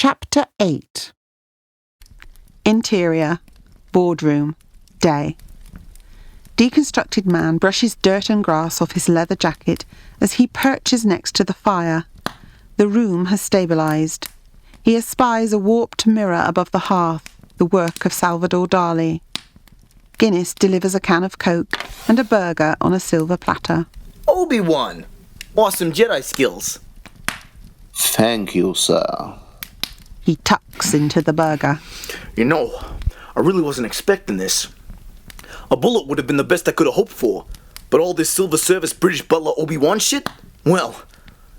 Chapter 8. Interior, boardroom, day. Deconstructed man brushes dirt and grass off his leather jacket as he perches next to the fire. The room has stabilised. He espies a warped mirror above the hearth, the work of Salvador Dali. Guinness delivers a can of Coke and a burger on a silver platter. Obi-Wan! Awesome Jedi skills. Thank you, sir. He tucks into the burger. You know, I really wasn't expecting this. A bullet would have been the best I could have hoped for, but all this silver service British butler Obi-Wan shit? Well,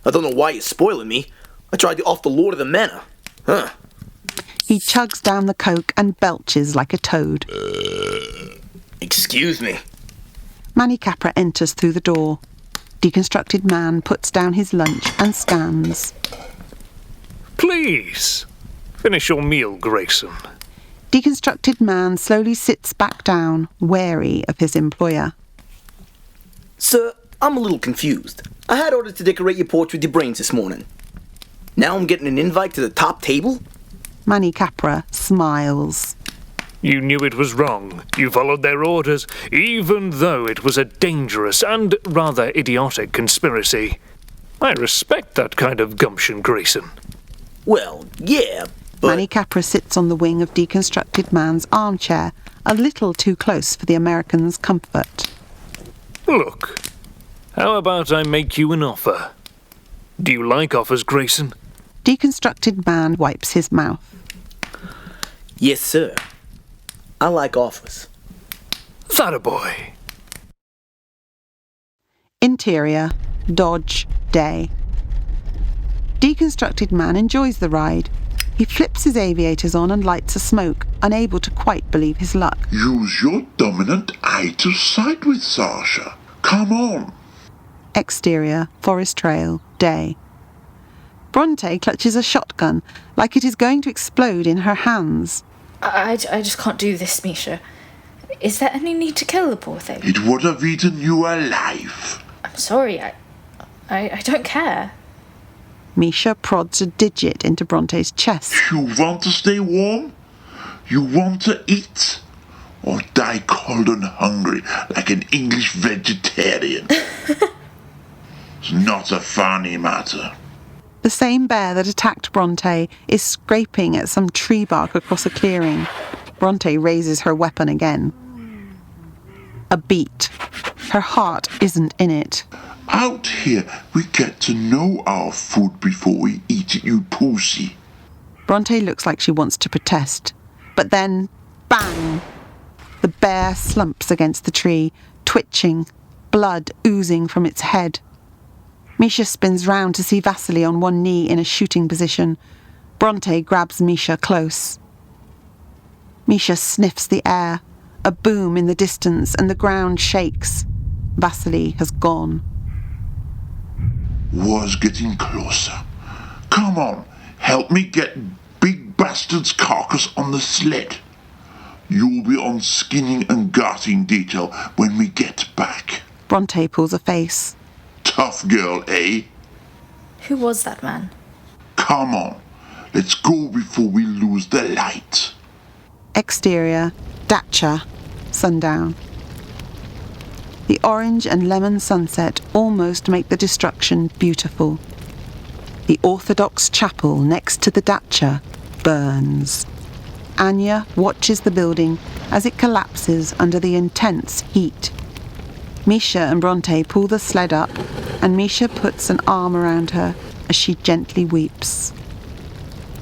I don't know why you're spoiling me. I tried to off the Lord of the Manor. Huh. He chugs down the Coke and belches like a toad. Excuse me. Mannycapra enters through the door. Deconstructed man puts down his lunch and scans. Please, finish your meal, Grayson. Deconstructed man slowly sits back down, wary of his employer. Sir, I'm a little confused. I had ordered to decorate your porch with your brains this morning. Now I'm getting an invite to the top table? Mannycapra smiles. You knew it was wrong. You followed their orders, even though it was a dangerous and rather idiotic conspiracy. I respect that kind of gumption, Grayson. Well, yeah, but... Mannycapra sits on the wing of deconstructed man's armchair, a little too close for the American's comfort. Look, how about I make you an offer? Do you like offers, Grayson? Deconstructed man wipes his mouth. Yes, sir. I like offers. That a boy. Interior, Dodge, day. Deconstructed man enjoys the ride. He flips his aviators on and lights a smoke, unable to quite believe his luck. Use your dominant eye to side with Sasha. Come on. Exterior, forest trail, day. Brontay clutches a shotgun, like it is going to explode in her hands. I just can't do this, Misha. Is there any need to kill the poor thing? It would have eaten you alive. I'm sorry, I don't care. Misha prods a digit into Brontay's chest. You want to stay warm? You want to eat? Or die cold and hungry like an English vegetarian? It's not a funny matter. The same bear that attacked Brontay is scraping at some tree bark across a clearing. Brontay raises her weapon again. A beat. Her heart isn't in it. Out here, we get to know our food before we eat it, you pussy. Brontay looks like she wants to protest. But then, bang! The bear slumps against the tree, twitching, blood oozing from its head. Misha spins round to see Vasily on one knee in a shooting position. Brontay grabs Misha close. Misha sniffs the air. A boom in the distance and the ground shakes. Vasily has gone. War's getting closer. Come on, help me get big bastard's carcass on the sled. You'll be on skinning and garting detail when we get back. Brontay pulls a face. Tough girl, eh? Who was that man? Come on, let's go before we lose the light. Exterior, Dacha, sundown. The orange and lemon sunset almost make the destruction beautiful. The Orthodox chapel next to the Dacha burns. Anya watches the building as it collapses under the intense heat. Misha and Brontay pull the sled up, and Misha puts an arm around her as she gently weeps.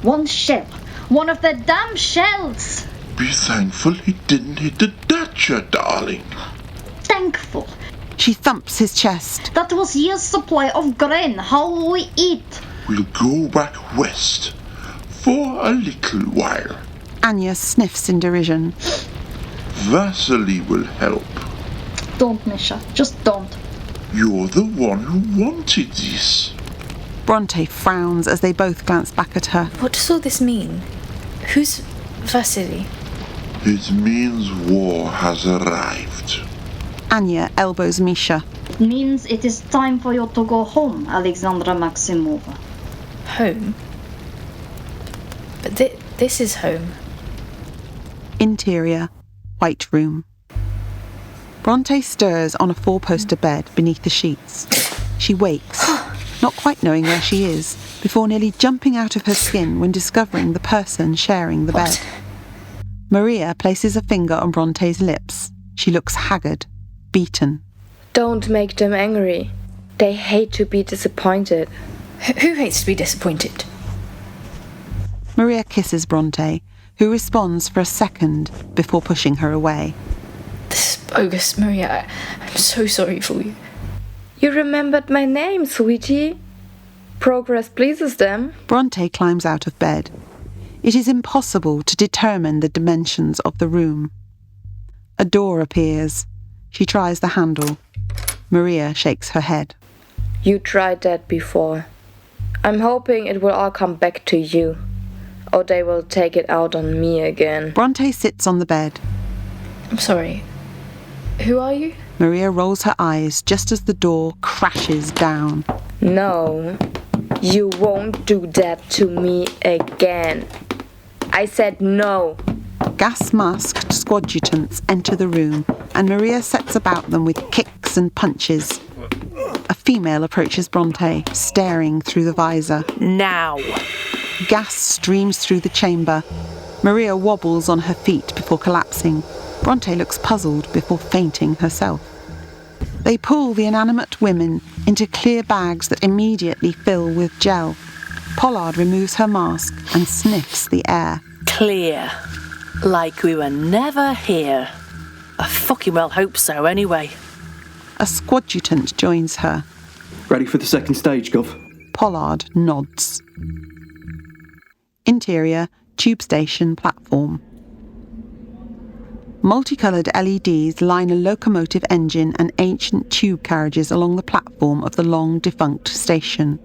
One shell. One of the damn shells. Be thankful it didn't hit the Dacha, darling. Thankful. She thumps his chest. That was year's supply of grain. How will we eat? We'll go back west for a little while. Anya sniffs in derision. Vasily will help. Don't, Misha. Just don't. You're the one who wanted this. Brontay frowns as they both glance back at her. What does all this mean? Who's Vasily? It means war has arrived. Anya elbows Misha. It means it is time for you to go home, Alexandra Maximova. Home? But this is home. Interior, white room. Brontay stirs on a four-poster bed beneath the sheets. She wakes, not quite knowing where she is, before nearly jumping out of her skin when discovering the person sharing the bed. Maria places a finger on Brontay's lips. She looks haggard, beaten. Don't make them angry. They hate to be disappointed. Who hates to be disappointed? Maria kisses Brontay, who responds for a second before pushing her away. This is bogus, Maria. I'm so sorry for you. You remembered my name, sweetie. Progress pleases them. Brontay climbs out of bed. It is impossible to determine the dimensions of the room. A door appears. She tries the handle. Maria shakes her head. You tried that before. I'm hoping it will all come back to you. Or they will take it out on me again. Brontay sits on the bed. I'm sorry. Who are you? Maria rolls her eyes just as the door crashes down. No, you won't do that to me again. I said no. Gas-masked squadjutants enter the room, and Maria sets about them with kicks and punches. A female approaches Brontay, staring through the visor. Now! Gas streams through the chamber. Maria wobbles on her feet before collapsing. Brontay looks puzzled before fainting herself. They pull the inanimate women into clear bags that immediately fill with gel. Pollard removes her mask and sniffs the air. Clear. Like we were never here. I fucking well hope so, anyway. A squadjutant joins her. Ready for the second stage, Gov? Pollard nods. Interior, tube station platform. Multicoloured LEDs line a locomotive engine and ancient tube carriages along the platform of the long-defunct station.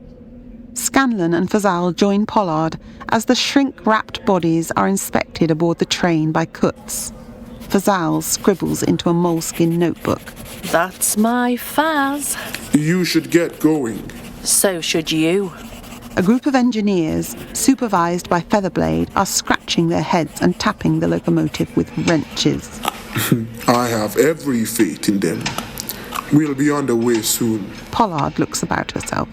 Scanlan and Fazal join Pollard as the shrink-wrapped bodies are inspected aboard the train by Kutz. Fazal scribbles into a moleskin notebook. That's my Faz. You should get going. So should you. A group of engineers, supervised by Featherblade, are scratching their heads and tapping the locomotive with wrenches. I have every faith in them. We'll be on the way soon. Pollard looks about herself.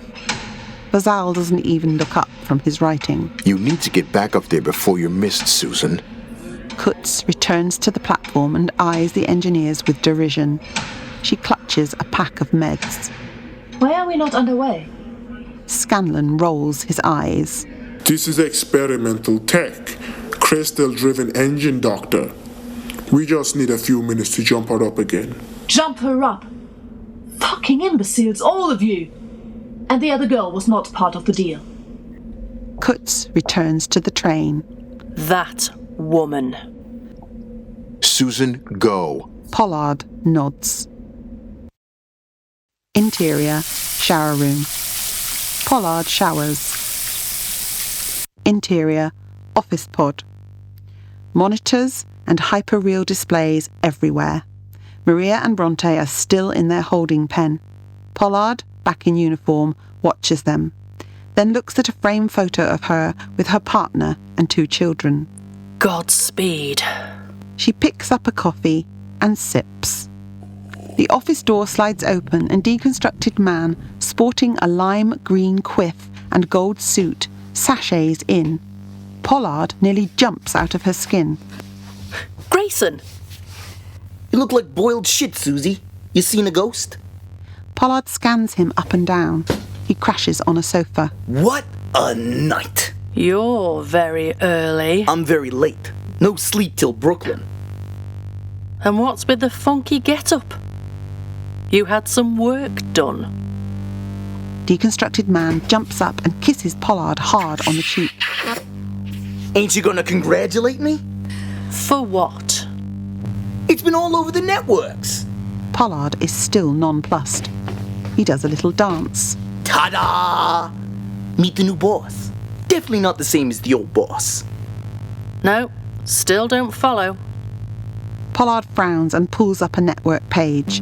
Fazal doesn't even look up from his writing. You need to get back up there before you're missed, Susan. Kutz returns to the platform and eyes the engineers with derision. She clutches a pack of meds. Why are we not underway? Scanlan rolls his eyes. This is experimental tech. Crystal-driven engine, Doctor. We just need a few minutes to jump her up again. Jump her up? Fucking imbeciles, all of you! And the other girl was not part of the deal. Kutz returns to the train. That woman. Susan, go. Pollard nods. Interior, shower room. Pollard showers. Interior, office pod. Monitors and hyper-real displays everywhere. Maria and Brontay are still in their holding pen. Pollard, back in uniform, watches them, then looks at a framed photo of her with her partner and 2 children. Godspeed. She picks up a coffee and sips. The office door slides open and deconstructed man, sporting a lime green quiff and gold suit, sachets in. Pollard nearly jumps out of her skin. Grayson! You look like boiled shit, Susie. You seen a ghost? Pollard scans him up and down. He crashes on a sofa. What a night! You're very early. I'm very late. No sleep till Brooklyn. And what's with the funky get-up? You had some work done. Deconstructed man jumps up and kisses Pollard hard on the cheek. Ain't you gonna congratulate me? For what? It's been all over the networks. Pollard is still nonplussed. He does a little dance. Ta-da! Meet the new boss. Definitely not the same as the old boss. No, still don't follow. Pollard frowns and pulls up a network page.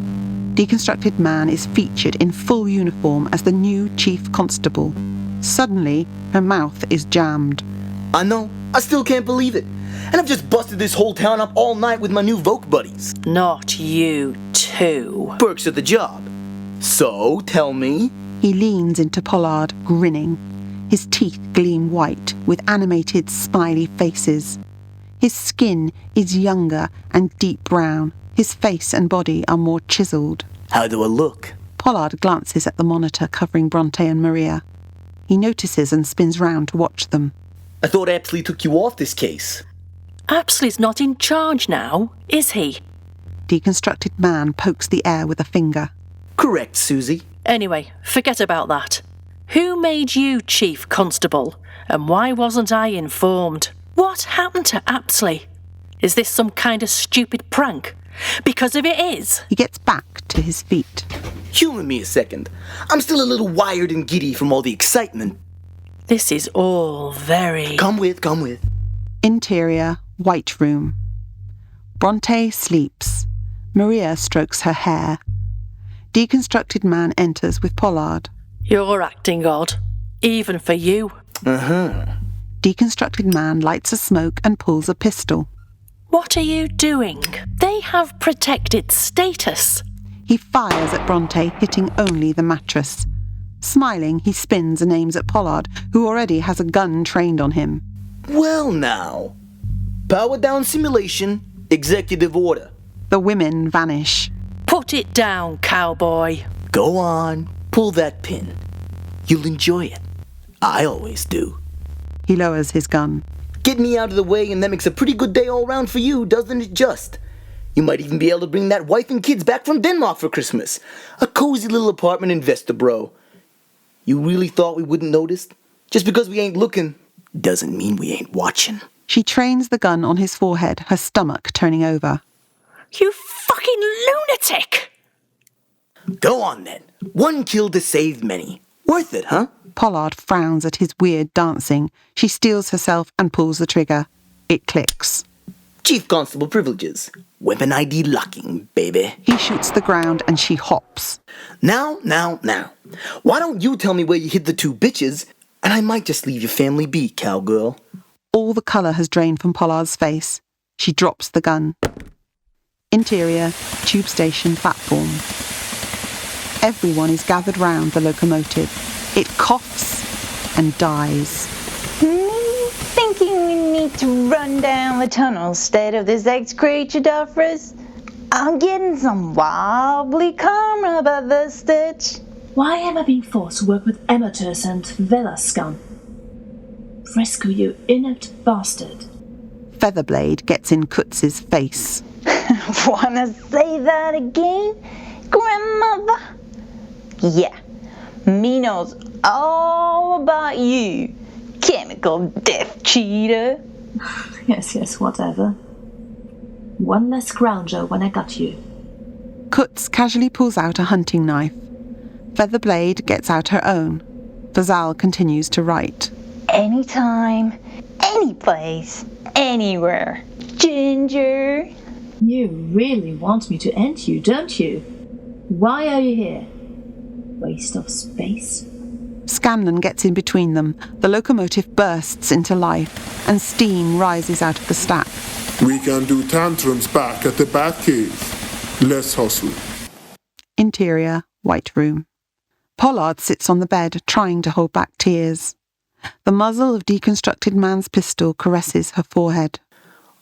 Deconstructed man is featured in full uniform as the new chief constable. Suddenly, her mouth is jammed. I know, I still can't believe it. And I've just busted this whole town up all night with my new Vogue buddies. Not you too. Perks of the job. So, tell me. He leans into Pollard, grinning. His teeth gleam white, with animated, smiley faces. His skin is younger and deep brown. His face and body are more chiselled. How do I look? Pollard glances at the monitor covering Brontay and Maria. He notices and spins round to watch them. I thought Apsley took you off this case. Apsley's not in charge now, is he? Deconstructed man pokes the air with a finger. Correct, Susie. Anyway, forget about that. Who made you Chief Constable? And why wasn't I informed? What happened to Apsley? Is this some kind of stupid prank? Because if it is... He gets back to his feet. Humour me a second. I'm still a little wired and giddy from all the excitement. This is all very... Come with. Interior, white room. Brontay sleeps. Maria strokes her hair. Deconstructed man enters with Pollard. You're acting odd. Even for you. Deconstructed man lights a smoke and pulls a pistol. What are you doing? They have protected status. He fires at Brontay, hitting only the mattress. Smiling, he spins and aims at Pollard, who already has a gun trained on him. Well now. Power down simulation, executive order. The women vanish. Put it down, cowboy. Go on, pull that pin. You'll enjoy it. I always do. He lowers his gun. Get me out of the way and that makes a pretty good day all round for you, doesn't it just? You might even be able to bring that wife and kids back from Denmark for Christmas. A cozy little apartment in Vesterbro. You really thought we wouldn't notice? Just because we ain't looking doesn't mean we ain't watching. She trains the gun on his forehead, her stomach turning over. You fucking lunatic! Go on then. One kill to save many. Worth it, huh? Pollard frowns at his weird dancing. She steels herself and pulls the trigger. It clicks. Chief Constable privileges. Weapon ID locking, baby. He shoots the ground and she hops. Now. Why don't you tell me where you hid the two bitches, and I might just leave your family be, cowgirl. All the colour has drained from Pollard's face. She drops the gun. Interior, tube station platform. Everyone is gathered round the locomotive. It coughs and dies. Thinking we need to run down the tunnel instead of this ex-creature Doffrus? I'm getting some wobbly karma about this stitch. Why am I being forced to work with amateurs and Vela scum? Fresco, you inept bastard. Featherblade gets in Kutz's face. Wanna say that again, grandmother? Yeah, me knows all about you, chemical death cheater. Yes, whatever. One less grounger when I got you. Kutz casually pulls out a hunting knife. Featherblade gets out her own. Vazal continues to write. Anytime, any place, anywhere. Ginger. You really want me to end you, don't you? Why are you here? Waste of space. Scanlan gets in between them. The locomotive bursts into life, and steam rises out of the stack. We can do tantrums back at the Batcave. Let's hustle. Interior, white room. Pollard sits on the bed, trying to hold back tears. The muzzle of deconstructed man's pistol caresses her forehead.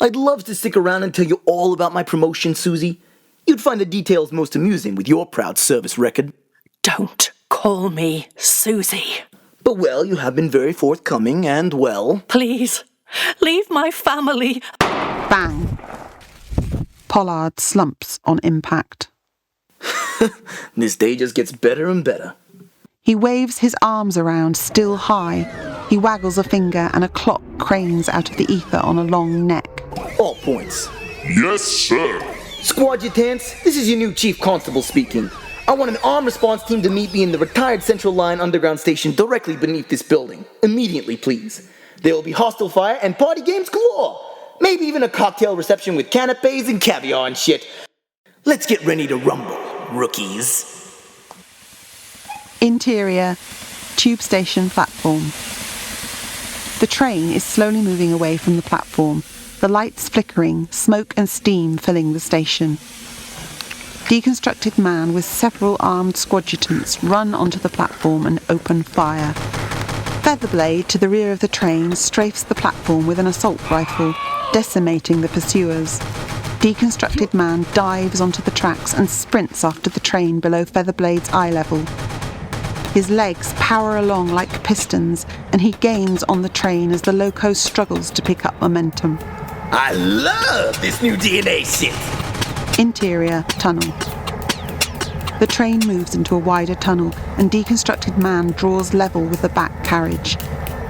I'd love to stick around and tell you all about my promotion, Susie. You'd find the details most amusing with your proud service record. Don't call me Susie. But well, you have been very forthcoming and well... Please, leave my family. Bang. Pollard slumps on impact. This day just gets better and better. He waves his arms around, still high. He waggles a finger and a clock cranes out of the ether on a long neck. All points. Yes, sir. Squad Adjutants, this is your new Chief Constable speaking. I want an armed response team to meet me in the retired Central Line underground station directly beneath this building. Immediately, please. There will be hostile fire and party games galore. Maybe even a cocktail reception with canapes and caviar and shit. Let's get ready to rumble, rookies. Interior, tube station platform. The train is slowly moving away from the platform, the lights flickering, smoke and steam filling the station. Deconstructed man with several armed squadjutants run onto the platform and open fire. Featherblade, to the rear of the train, strafes the platform with an assault rifle, decimating the pursuers. Deconstructed man dives onto the tracks and sprints after the train below Featherblade's eye level. His legs power along like pistons, and he gains on the train as the loco struggles to pick up momentum. I love this new DNA shit! Interior tunnel. The train moves into a wider tunnel, and Deconstructed man draws level with the back carriage.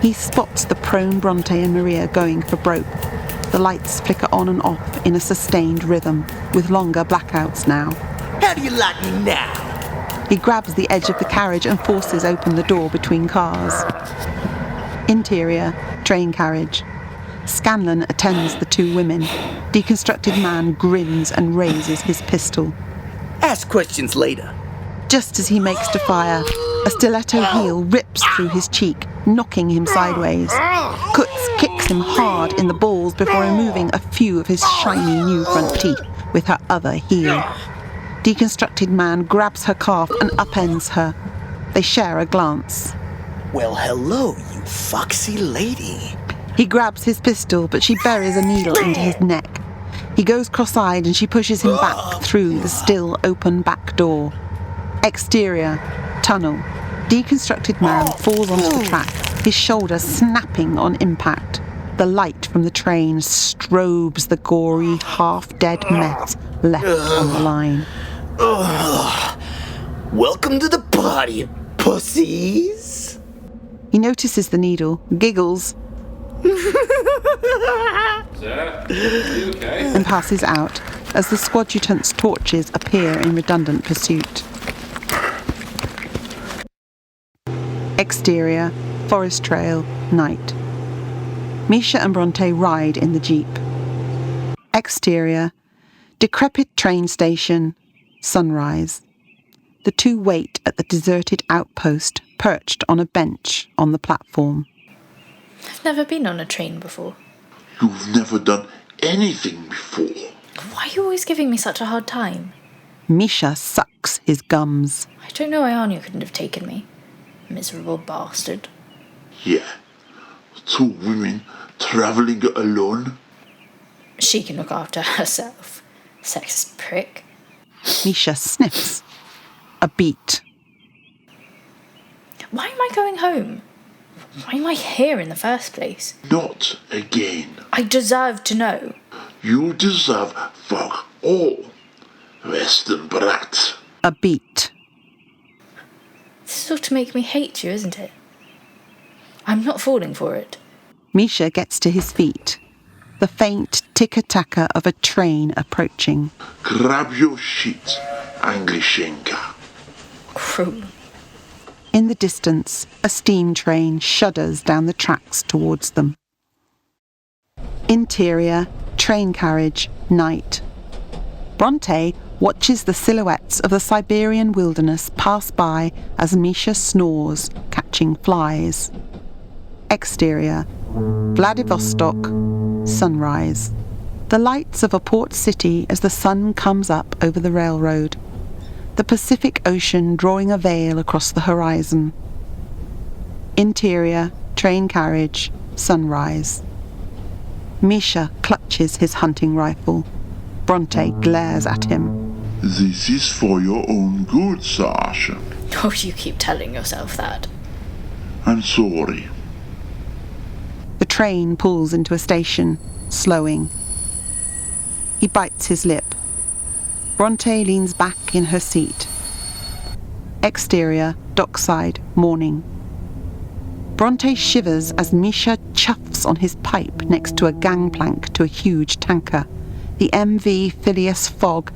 He spots the prone Brontay and Maria going for broke. The lights flicker on and off in a sustained rhythm, with longer blackouts now. How do you like me now? He grabs the edge of the carriage and forces open the door between cars. Interior, train carriage. Scanlan attends the two women. Deconstructed man grins and raises his pistol. Ask questions later. Just as he makes to fire, a stiletto heel rips through his cheek, knocking him sideways. Kutz kicks him hard in the balls before removing a few of his shiny new front teeth with her other heel. Deconstructed man grabs her calf and upends her. They share a glance. Well, hello, you foxy lady. He grabs his pistol, but she buries a needle into his neck. He goes cross-eyed and she pushes him back through the still open back door. Exterior, tunnel. Deconstructed man falls onto the track, his shoulder snapping on impact. The light from the train strobes the gory, half-dead mess left on the line. Welcome to the party, pussies. He notices the needle, giggles, Sir, you okay? and passes out as the squadjutant's torches appear in redundant pursuit. Exterior, forest trail, night. Misha and Brontay ride in the jeep. Exterior, decrepit train station, sunrise. The two wait at the deserted outpost, perched on a bench on the platform. I've never been on a train before. You've never done anything before. Why are you always giving me such a hard time? Misha sucks his gums. I don't know why Anya couldn't have taken me. Miserable bastard. Yeah. Two women travelling alone. She can look after herself. Sexist prick. Misha sniffs. A beat. Why am I going home? Why am I here in the first place? Not again. I deserve to know. You deserve fuck all. Western brat. A beat. This is all to make me hate you, isn't it? I'm not falling for it. Misha gets to his feet. The faint ticker-tacker of a train approaching. Grab your shit, Anglishenka. Cruel. In the distance, a steam train shudders down the tracks towards them. Interior, train carriage, night. Brontay watches the silhouettes of the Siberian wilderness pass by as Misha snores, catching flies. Exterior, Vladivostok, sunrise. The lights of a port city as the sun comes up over the railroad. The Pacific Ocean drawing a veil across the horizon. Interior, train carriage, sunrise. Misha clutches his hunting rifle. Brontay glares at him. This is for your own good, Sasha. Oh, you keep telling yourself that. I'm sorry. The train pulls into a station, slowing. He bites his lip. Brontay leans back in her seat. Exterior, dockside, morning. Brontay shivers as Misha chuffs on his pipe next to a gangplank to a huge tanker, the MV Phileas Fogg,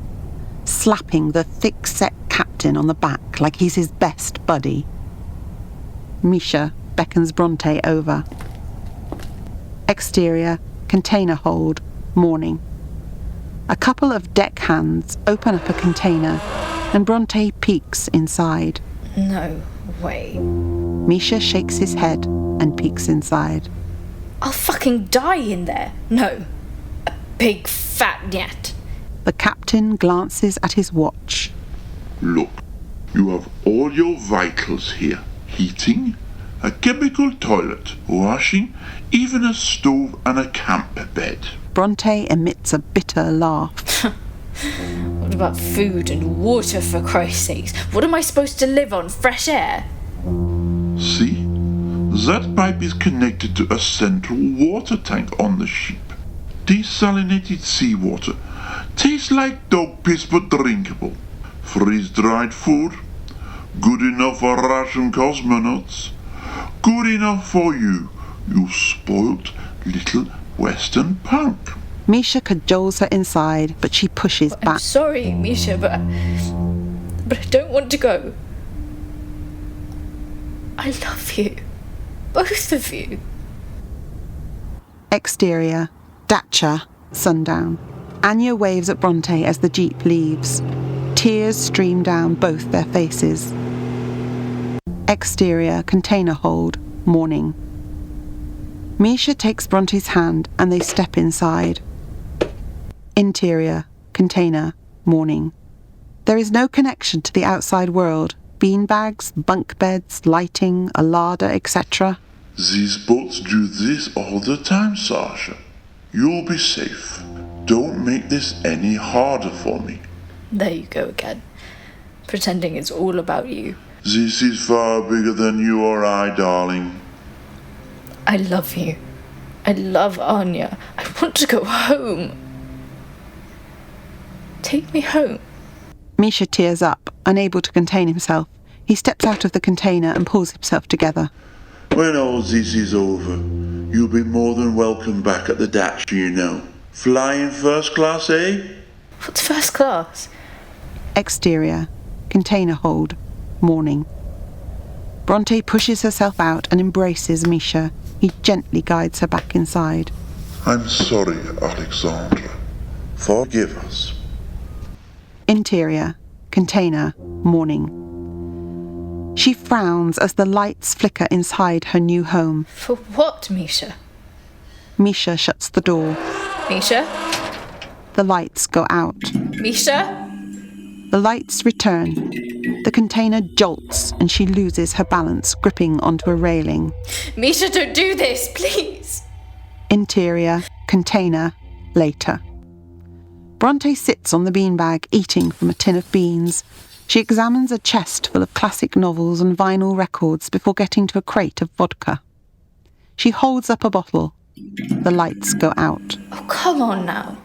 slapping the thick-set captain on the back like he's his best buddy. Misha beckons Brontay over. Exterior, container hold, morning. A couple of deckhands open up a container, and Brontay peeks inside. No way. Misha shakes his head and peeks inside. I'll fucking die in there. No. A big fat nyat. The captain glances at his watch. Look, you have all your vitals here. Heating, a chemical toilet, washing, even a stove and a camper bed. Brontay emits a bitter laugh. What about food and water, for Christ's sakes? What am I supposed to live on? Fresh air? See? That pipe is connected to a central water tank on the ship. Desalinated seawater. Tastes like dog piss but drinkable. Freeze-dried food. Good enough for Russian cosmonauts. Good enough for you, you spoilt little Western punk. Misha cajoles her inside, but she pushes back. I'm sorry, Misha, but I don't want to go. I love you. Both of you. Exterior, Dacha, sundown. Anya waves at Brontay as the jeep leaves. Tears stream down both their faces. Exterior, container hold, morning. Misha takes Brontay's hand and they step inside. Interior, container, morning. There is no connection to the outside world. Beanbags, bunk beds, lighting, a larder, etc. These boats do this all the time, Sasha. You'll be safe. Don't make this any harder for me. There you go again. Pretending it's all about you. This is far bigger than you or I, darling. I love you. I love Anya. I want to go home. Take me home. Misha tears up, unable to contain himself. He steps out of the container and pulls himself together. When all this is over, you'll be more than welcome back at the Dacha, you know. Flying first class, eh? What's first class? Exterior, container hold, morning. Brontay pushes herself out and embraces Misha. He gently guides her back inside. I'm sorry, Alexandra. Forgive us. Interior, container, morning. She frowns as the lights flicker inside her new home. For what, Misha? Misha shuts the door. Misha? The lights go out. Misha? The lights return. The container jolts and she loses her balance, gripping onto a railing. Misha, don't do this, please! Interior, container, later. Brontay sits on the beanbag, eating from a tin of beans. She examines a chest full of classic novels and vinyl records before getting to a crate of vodka. She holds up a bottle. The lights go out. Oh, come on now.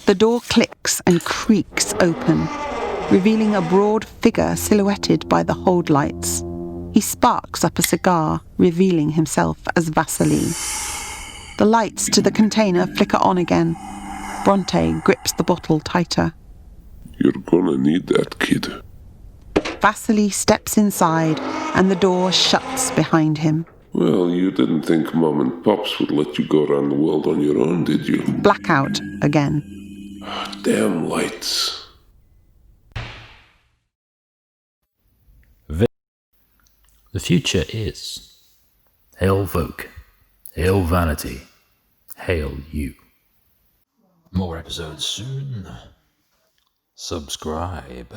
The door clicks and creaks open, revealing a broad figure silhouetted by the hold lights. He sparks up a cigar, revealing himself as Vasily. The lights to the container flicker on again. Brontay grips the bottle tighter. You're gonna need that, kid. Vasily steps inside and the door shuts behind him. Well, you didn't think Mom and Pops would let you go around the world on your own, did you? Blackout again. Damn lights. The future is. Hail Vogue. Hail Vanity. Hail you. More episodes soon. Subscribe.